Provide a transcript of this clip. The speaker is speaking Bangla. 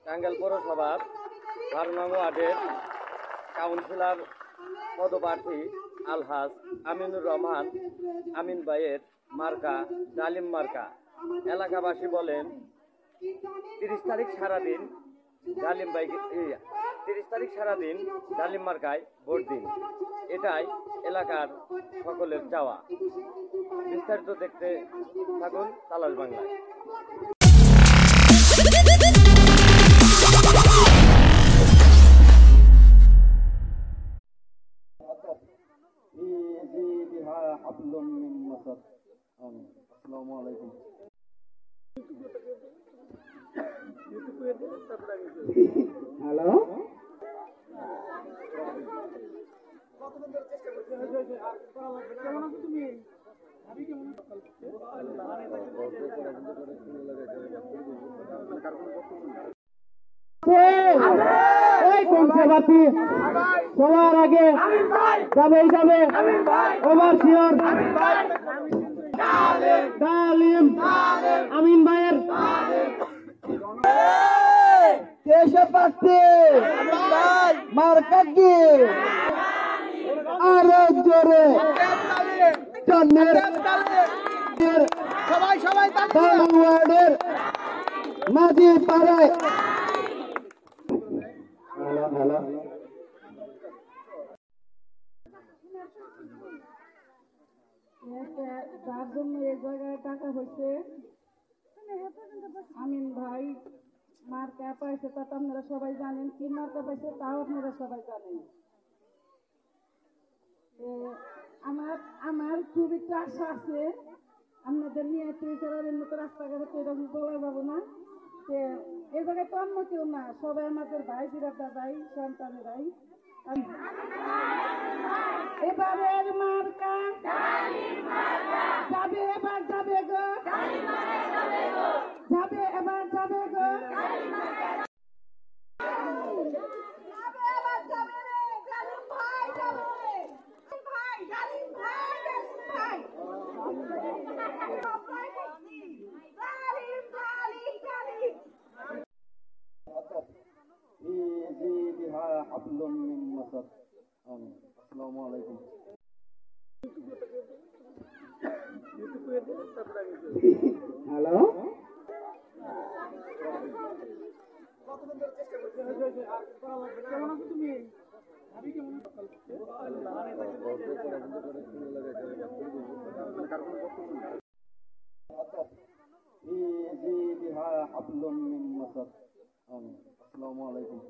টাঙ্গাইল পৌরসভার 12 নং ওয়ার্ডের কাউন্সিলর পদপ্রার্থী আলহাজ আমিনুর রহমান আমিন ভাইয়ের মার্কা ডালিম মার্কা। এলাকাবাসী বলেন 30 তারিখ সারাদিন ডালিম ভাইকে 30 তারিখ সারাদিন ডালিম মার্কায় ভোট দিন, এটাই এলাকার সকলের চাওয়া। বিস্তারিত দেখতে থাকুন তালাশ বাংলায়। আসসালামু আলাইকুম। হ্যালো, সবার আগে যাবে ওভারসিয়র ডালিম আমিন ভাইয়ের দেশে পাচ্ছে মার্কা কি আরো জোরে ওয়ার্ডের মাঝি পাড়ায় যার জন্য এই জায়গায় টাকা হয়েছে আমিন ভাই মার্কা পাইছে, তা তো আপনারা সবাই জানেন। কি মার্কা পাইছে তাও আপনারা সবাই জানেন। আমার খুব একটা আশা আছে আপনাদের নিয়ে ত্রিচারের মতো রাস্তাঘাটে এরকম বলা যাবো না। এই জায়গায় তো অন্য কেউ না, সবাই আমাদের ভাই বিরাটা ভাই সন্তানেরাই। এবারের মার্কা যাবে, এবার যাবে গো, যাবে এবার যাবে গো, আসসালামু আলাইকুম। হ্যালো, আসসালামু আলাইকুম।